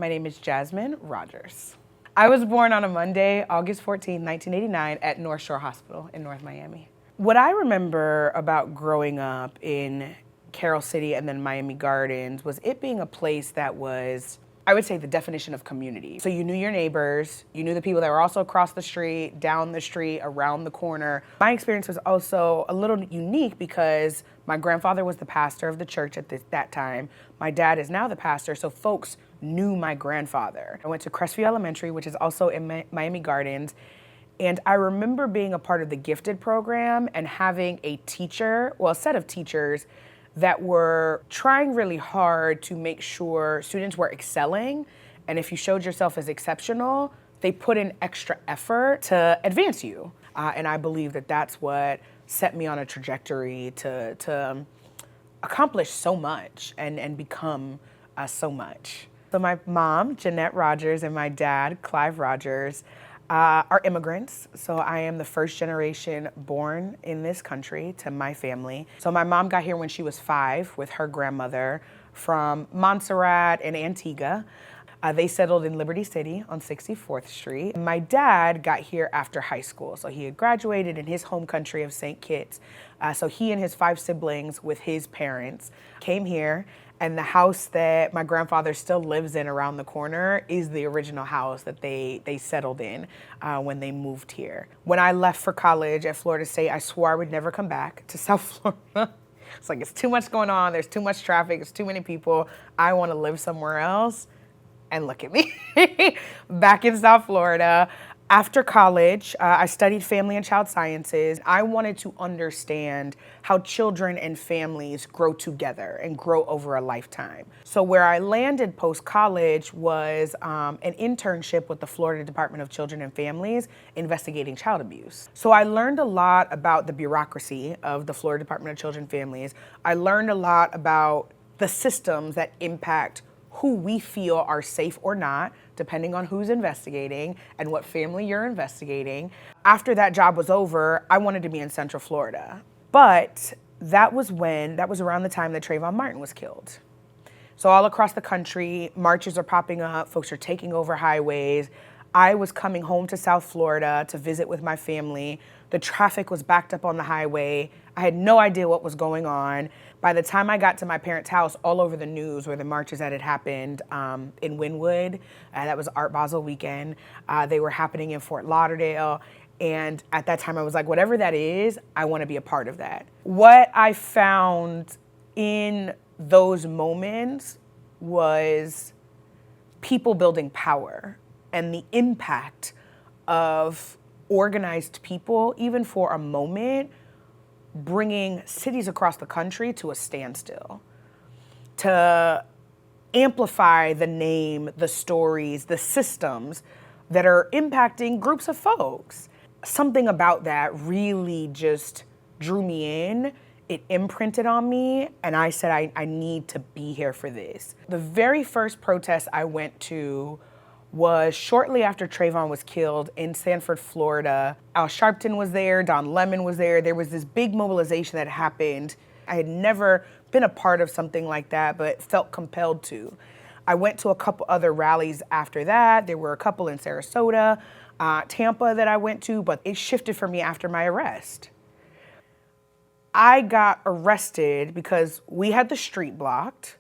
My name is Jasmen Rogers. I was born on a Monday, August 14, 1989, at North Shore Hospital in North Miami. What I remember about growing up in Carroll City and then Miami Gardens was it being a place that was, I would say, the definition of community. So you knew your neighbors, you knew the people that were also across the street, down the street, around the corner. My experience was also a little unique because my grandfather was the pastor of the church at that time. My dad is now the pastor, so folks knew my grandfather. I went to Crestview Elementary, which is also in Miami Gardens, and I remember being a part of the gifted program and having a teacher, well, a set of teachers that were trying really hard to make sure students were excelling. And if you showed yourself as exceptional, they put in extra effort to advance you. And I believe that that's what set me on a trajectory to accomplish so much and become so much. So my mom, Jasmen Rogers, and my dad, Clive Rogers, are immigrants. So I am the first generation born in this country to my family. So my mom got here when she was 5 with her grandmother from Montserrat and Antigua. They settled in Liberty City on 64th Street. My dad got here after high school. So he had graduated in his home country of St. Kitts. So he and his 5 siblings with his parents came here. And the house that my grandfather still lives in around the corner is the original house that they settled in when they moved here. When I left for college at Florida State, I swore I would never come back to South Florida. It's like, it's too much going on. There's too much traffic. It's too many people. I want to live somewhere else. And look at me, back in South Florida. After college, I studied family and child sciences. I wanted to understand how children and families grow together and grow over a lifetime. So where I landed post-college was an internship with the Florida Department of Children and Families investigating child abuse. So I learned a lot about the bureaucracy of the Florida Department of Children and Families. I learned a lot about the systems that impact who we feel are safe or not, depending on who's investigating and what family you're investigating. After that job was over, I wanted to be in Central Florida. But that was around the time that Trayvon Martin was killed. So all across the country, marches are popping up, folks are taking over highways. I was coming home to South Florida to visit with my family. The traffic was backed up on the highway. I had no idea what was going on. By the time I got to my parents' house, all over the news were the marches that had happened in Wynwood. That was Art Basel weekend. They were happening in Fort Lauderdale. And at that time, I was like, whatever that is, I want to be a part of that. What I found in those moments was people building power and the impact of organized people, even for a moment, bringing cities across the country to a standstill, to amplify the name, the stories, the systems that are impacting groups of folks. Something about that really just drew me in. It imprinted on me, and I said, I need to be here for this. The very first protest I went to was shortly after Trayvon was killed in Sanford, Florida. Al Sharpton was there, Don Lemon was there. There was this big mobilization that happened. I had never been a part of something like that, but felt compelled to. I went to a couple other rallies after that. There were a couple in Sarasota, Tampa that I went to, but it shifted for me after my arrest. I got arrested because we had the street blocked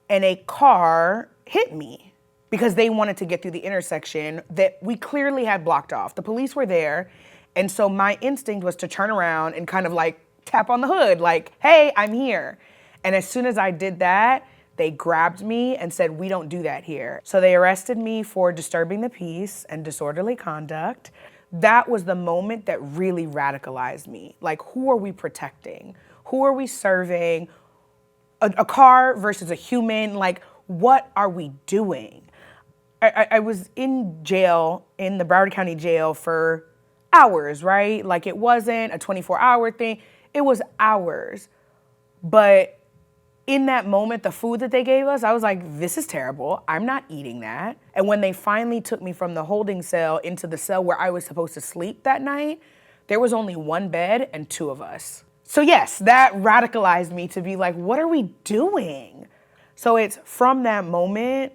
and a car hit me because they wanted to get through the intersection that we clearly had blocked off. The police were there, and so my instinct was to turn around and kind of like tap on the hood, like, hey, I'm here. And as soon as I did that, they grabbed me and said, we don't do that here. So they arrested me for disturbing the peace and disorderly conduct. That was the moment that really radicalized me. Like, who are we protecting? Who are we serving? A car versus a human? Like, what are we doing? I was in jail, in the Broward County jail for hours, right? Like, it wasn't a 24-hour thing. It was hours. But in that moment, the food that they gave us, I was like, this is terrible. I'm not eating that. And when they finally took me from the holding cell into the cell where I was supposed to sleep that night, there was only one bed and 2 of us. So yes, that radicalized me to be like, what are we doing? So it's from that moment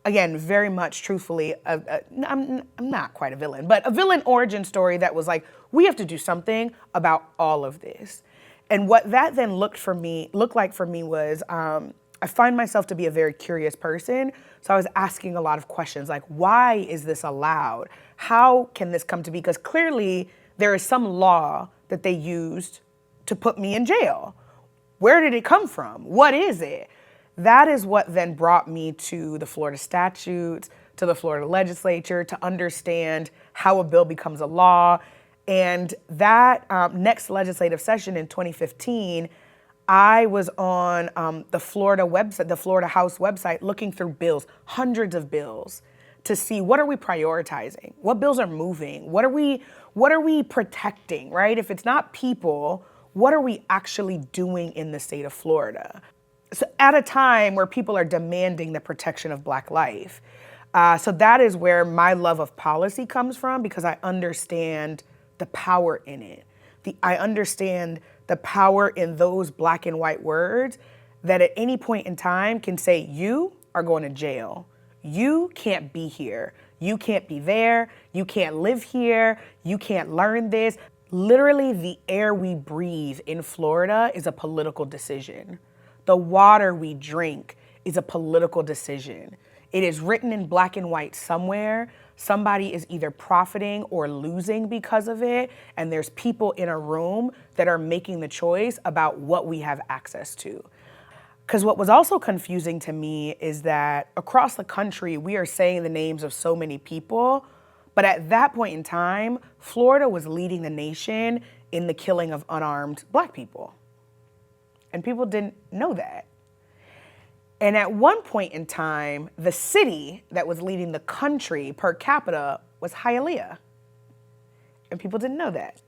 again, very much truthfully, I'm not quite a villain, but a villain origin story that was like, we have to do something about all of this. And what that then looked like for me was, I find myself to be a very curious person. So I was asking a lot of questions like, why is this allowed? How can this come to be? Because clearly there is some law that they used to put me in jail. Where did it come from? What is it? That is what then brought me to the Florida statutes, to the Florida legislature, to understand how a bill becomes a law. And that next legislative session in 2015, I was on the Florida website, the Florida House website, looking through bills, hundreds of bills, to see what are we prioritizing? What bills are moving? What are we protecting, right? If it's not people, what are we actually doing in the state of Florida? So at a time where people are demanding the protection of Black life. So that is where my love of policy comes from, because I understand the power in it. I understand the power in those Black and white words that at any point in time can say, you are going to jail. You can't be here. You can't be there. You can't live here. You can't learn this. Literally, the air we breathe in Florida is a political decision. The water we drink is a political decision. It is written in black and white somewhere. Somebody is either profiting or losing because of it, and there's people in a room that are making the choice about what we have access to. Because what was also confusing to me is that across the country, we are saying the names of so many people, but at that point in time, Florida was leading the nation in the killing of unarmed Black people. And people didn't know that. And at one point in time, the city that was leading the country per capita was Hialeah. And people didn't know that.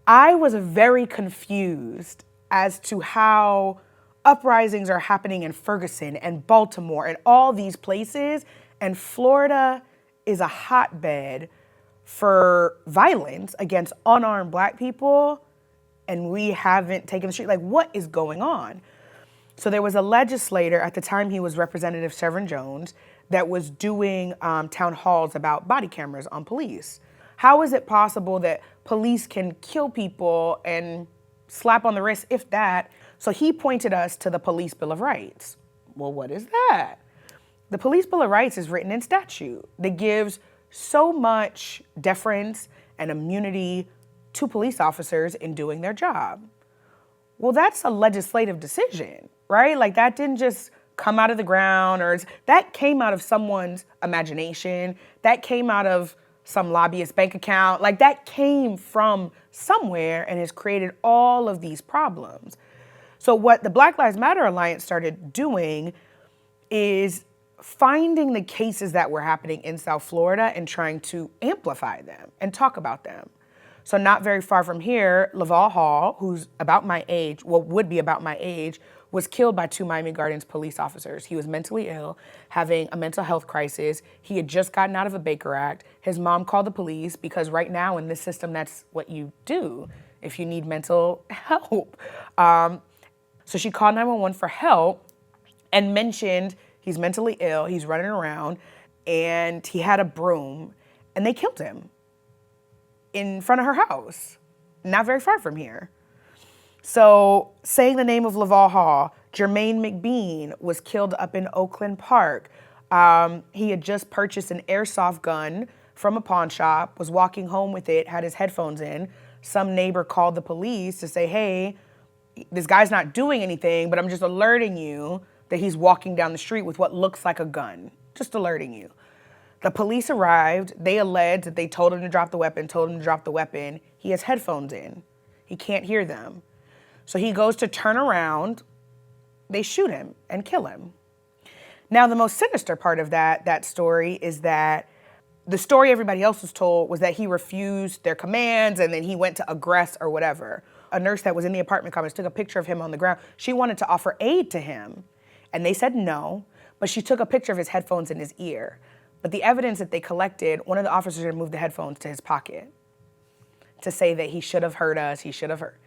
I was very confused as to how uprisings are happening in Ferguson and Baltimore and all these places, and Florida is a hotbed for violence against unarmed Black people, and we haven't taken the street. Like, what is going on? So there was a legislator, at the time he was Representative Severn Jones, that was doing town halls about body cameras on police. How is it possible that police can kill people and slap on the wrist, if that? So he pointed us to the Police Bill of Rights. Well, what is that? The Police Bill of Rights is written in statute that gives so much deference and immunity to police officers in doing their job. Well, that's a legislative decision, right? Like, that didn't just come out of the ground, or that came out of someone's imagination. That came out of some lobbyist bank account. Like, that came from somewhere and has created all of these problems. So what the Black Lives Matter Alliance started doing is finding the cases that were happening in South Florida and trying to amplify them and talk about them. So not very far from here, Laval Hall, who's about my age, well, would be about my age, was killed by 2 Miami Gardens police officers. He was mentally ill, having a mental health crisis. He had just gotten out of a Baker Act. His mom called the police because right now in this system, that's what you do if you need mental help. So she called 911 for help and mentioned he's mentally ill, he's running around, and he had a broom, and they killed him in front of her house, not very far from here. So saying the name of Laval Hall, Jermaine McBean was killed up in Oakland Park. He had just purchased an airsoft gun from a pawn shop, was walking home with it, had his headphones in. Some neighbor called the police to say, hey, this guy's not doing anything, but I'm just alerting you that he's walking down the street with what looks like a gun, just alerting you. The police arrived. They alleged that they told him to drop the weapon, He has headphones in. He can't hear them. So he goes to turn around. They shoot him and kill him. Now, the most sinister part of that story is that the story everybody else was told was that he refused their commands and then he went to aggress or whatever. A nurse that was in the apartment complex took a picture of him on the ground. She wanted to offer aid to him, and they said no, but she took a picture of his headphones in his ear. But the evidence that they collected, one of the officers had moved the headphones to his pocket to say that he should have heard us, he should have heard.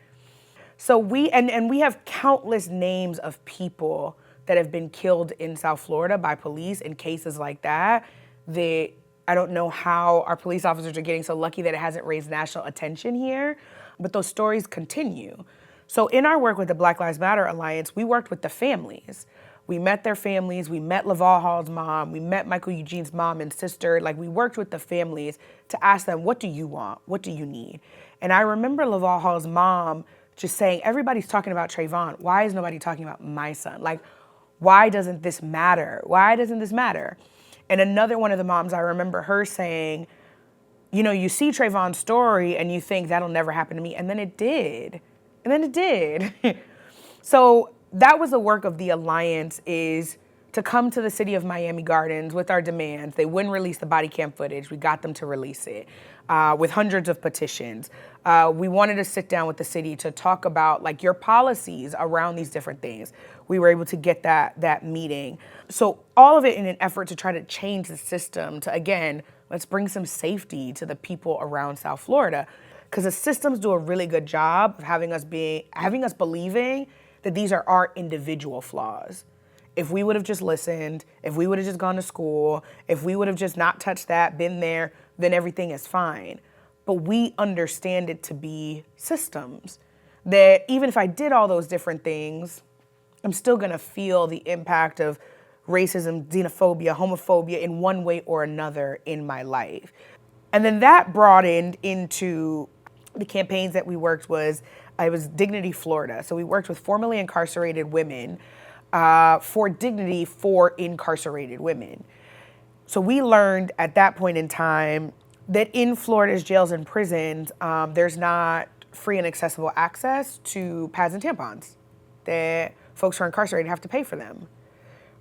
So we have countless names of people that have been killed in South Florida by police in cases like that. I don't know how our police officers are getting so lucky that it hasn't raised national attention here, but those stories continue. So in our work with the Black Lives Matter Alliance, we worked with the families. We met their families, we met Laval Hall's mom, we met Michael Eugene's mom and sister. Like, we worked with the families to ask them, what do you want? What do you need? And I remember Laval Hall's mom just saying, everybody's talking about Trayvon. Why is nobody talking about my son? Like, why doesn't this matter? Why doesn't this matter? And another one of the moms, I remember her saying, you know, you see Trayvon's story and you think that'll never happen to me. And then it did. And then it did. So that was the work of the Alliance, is to come to the city of Miami Gardens with our demands. They wouldn't release the body cam footage. We got them to release it with hundreds of petitions. We wanted to sit down with the city to talk about, like, your policies around these different things. We were able to get that meeting. So all of it in an effort to try to change the system to, again, let's bring some safety to the people around South Florida. Because the systems do a really good job of having us believing that these are our individual flaws. If we would have just listened, if we would have just gone to school, if we would have just not touched that, been there, then everything is fine. But we understand it to be systems. That even if I did all those different things, I'm still gonna feel the impact of racism, xenophobia, homophobia in one way or another in my life. And then that broadened into the campaigns that we worked with. It was Dignity Florida. So we worked with formerly incarcerated women for dignity for incarcerated women. So we learned at that point in time that in Florida's jails and prisons, there's not free and accessible access to pads and tampons. That folks who are incarcerated have to pay for them.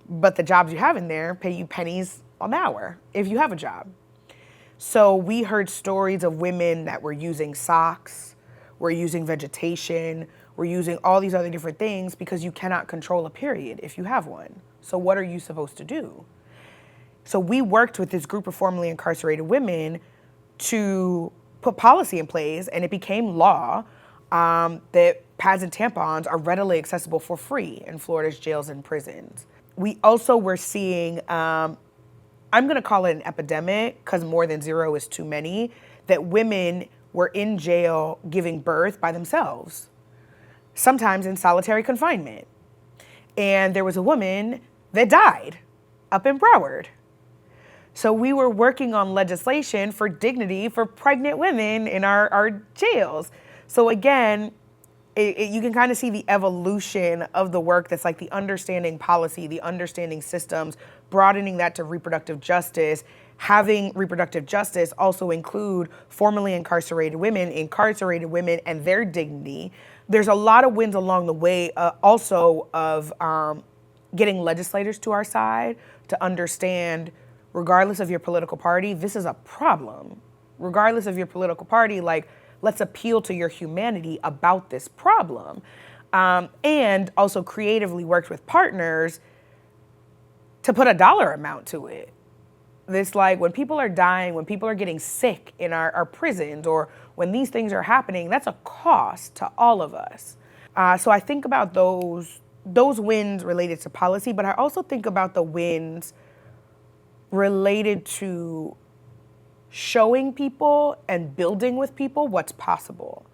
But the jobs you have in there pay you pennies an hour if you have a job. So we heard stories of women that were using socks, were using vegetation, were using all these other different things because you cannot control a period if you have one. So what are you supposed to do? So we worked with this group of formerly incarcerated women to put policy in place, and it became law that pads and tampons are readily accessible for free in Florida's jails and prisons. We also were seeing, I'm gonna call it an epidemic because more than zero is too many, that women were in jail giving birth by themselves, sometimes in solitary confinement. And there was a woman that died up in Broward. So we were working on legislation for dignity for pregnant women in our jails. So again, you can kind of see the evolution of the work that's like the understanding policy, the understanding systems, broadening that to reproductive justice, having reproductive justice also include formerly incarcerated women and their dignity. There's a lot of wins along the way also of getting legislators to our side to understand, regardless of your political party, this is a problem. Regardless of your political party, like, let's appeal to your humanity about this problem. And also creatively worked with partners to put a dollar amount to it. This, like, when people are dying, when people are getting sick in our prisons, or when these things are happening, that's a cost to all of us. So I think about those wins related to policy, but I also think about the wins related to showing people and building with people what's possible.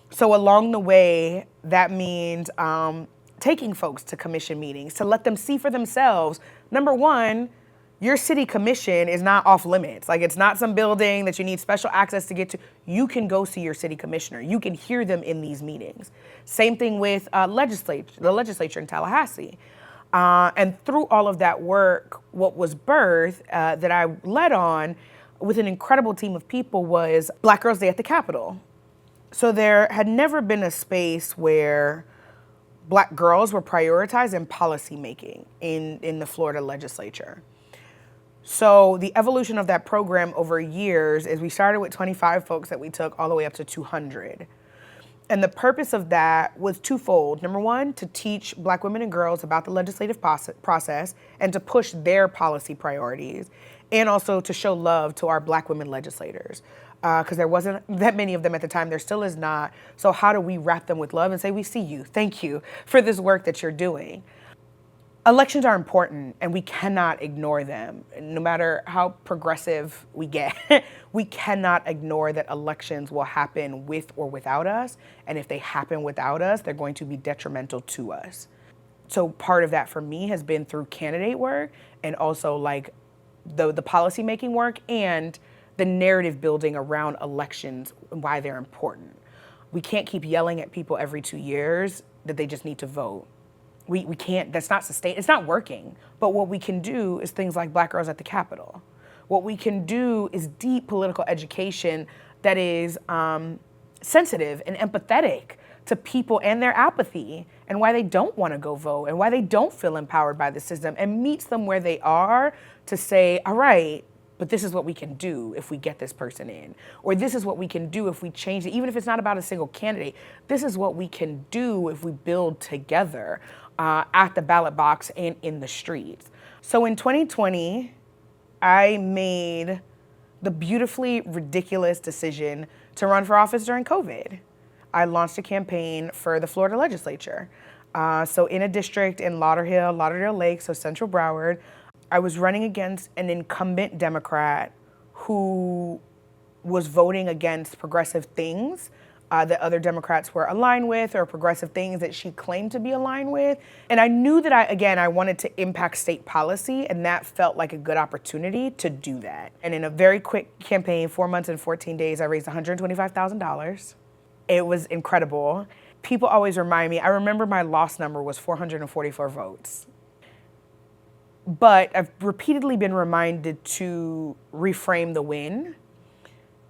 So along the way, that means taking folks to commission meetings to let them see for themselves. Number one, your city commission is not off limits. Like, it's not some building that you need special access to get to. You can go see your city commissioner. You can hear them in these meetings. Same thing with the legislature in Tallahassee. And through all of that work, what was birthed that I led on with an incredible team of people was Black Girls Day at the Capitol. So there had never been a space where Black girls were prioritized in policy making in the Florida legislature. So the evolution of that program over years is we started with 25 folks that we took all the way up to 200. And the purpose of that was twofold. Number one, to teach Black women and girls about the legislative process and to push their policy priorities, and also to show love to our Black women legislators. Because there wasn't that many of them at the time, there still is not. So how do we wrap them with love and say, we see you, thank you for this work that you're doing? Elections are important and we cannot ignore them. No matter how progressive we get, we cannot ignore that elections will happen with or without us. And if they happen without us, they're going to be detrimental to us. So part of that for me has been through candidate work and also like the policy making work and the narrative building around elections and why they're important. We can't keep yelling at people every 2 years that they just need to vote. We can't, that's not sustained, it's not working. But what we can do is things like Black Girls at the Capitol. What we can do is deep political education that is sensitive and empathetic to people and their apathy and why they don't want to go vote and why they don't feel empowered by the system, and meets them where they are to say, all right, but this is what we can do if we get this person in, or this is what we can do if we change it, even if it's not about a single candidate. This is what we can do if we build together at the ballot box and in the streets. So in 2020, I made the beautifully ridiculous decision to run for office during COVID. I launched a campaign for the Florida legislature. So in a district in Lauderdale Lake, so Central Broward, I was running against an incumbent Democrat who was voting against progressive things that other Democrats were aligned with, or progressive things that she claimed to be aligned with. And I knew that I wanted to impact state policy, and that felt like a good opportunity to do that. And in a very quick campaign, 4 months and 14 days, I raised $125,000. It was incredible. People always remind me, I remember my loss number was 444 votes. But I've repeatedly been reminded to reframe the win.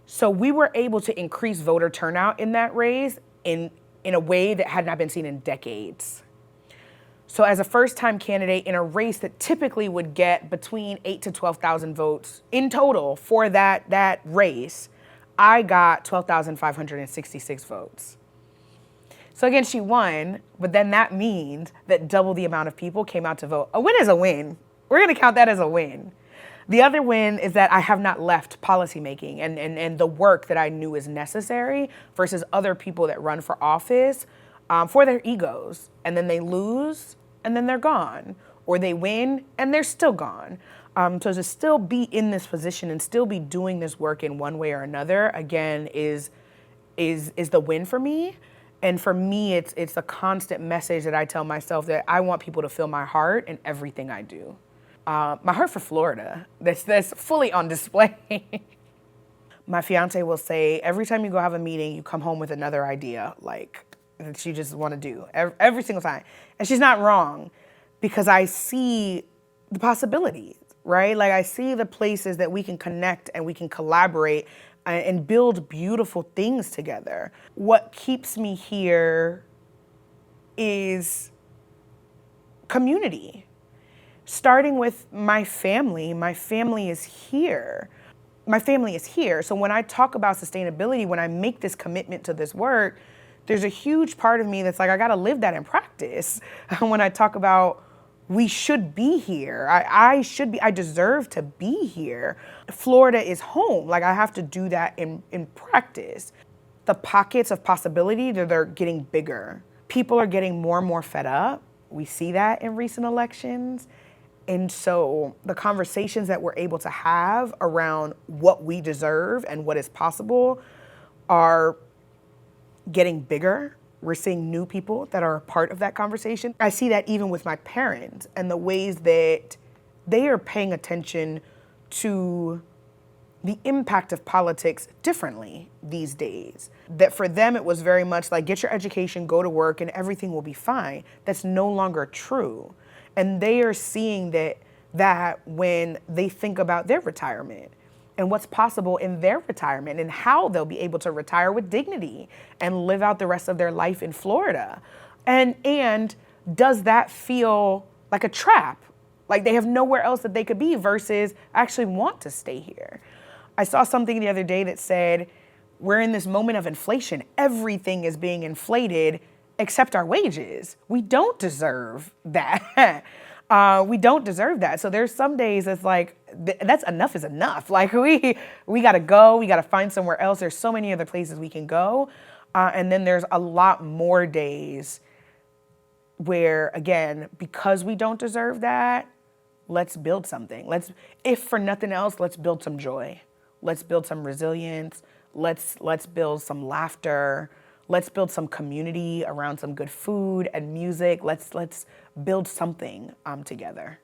So we were able to increase voter turnout in that race in a way that had not been seen in decades. So as a first-time candidate in a race that typically would get between 8,000 to 12,000 votes in total for that race, I got 12,566 votes. So again, she won, but then that means that double the amount of people came out to vote. A win is a win. We're gonna count that as a win. The other win is that I have not left policymaking and the work that I knew is necessary versus other people that run for office for their egos. And then they lose and then they're gone. Or they win and they're still gone. So to still be in this position and still be doing this work in one way or another, again, is the win for me. And for me, it's a constant message that I tell myself that I want people to feel my heart in everything I do. My heart for Florida, that's fully on display. My fiance will say, every time you go have a meeting, you come home with another idea, like that you just want to do every single time. And she's not wrong, because I see the possibilities, right? Like I see the places that we can connect and we can collaborate and build beautiful things together. What keeps me here is community. Starting with my family is here. My family is here. So when I talk about sustainability, when I make this commitment to this work, there's a huge part of me that's like, I gotta live that in practice. When I talk about we should be here, I deserve to be here. Florida is home. Like I have to do that in practice. The pockets of possibility, they're getting bigger. People are getting more and more fed up. We see that in recent elections. And so the conversations that we're able to have around what we deserve and what is possible are getting bigger. We're seeing new people that are a part of that conversation. I see that even with my parents and the ways that they are paying attention to the impact of politics differently these days. That for them, it was very much like, get your education, go to work, and everything will be fine. That's no longer true. And they are seeing that when they think about their retirement and what's possible in their retirement and how they'll be able to retire with dignity and live out the rest of their life in Florida. And does that feel like a trap? Like they have nowhere else that they could be versus I actually want to stay here. I saw something the other day that said, we're in this moment of inflation. Everything is being inflated except our wages. We don't deserve that. We don't deserve that. So there's some days it's like, that's enough is enough. Like we gotta go, we gotta find somewhere else. There's so many other places we can go. And then there's a lot more days where, again, because we don't deserve that, let's build something. If for nothing else, let's build some joy. Let's build some resilience. Let's build some laughter. Let's build some community around some good food and music. Let's build something together.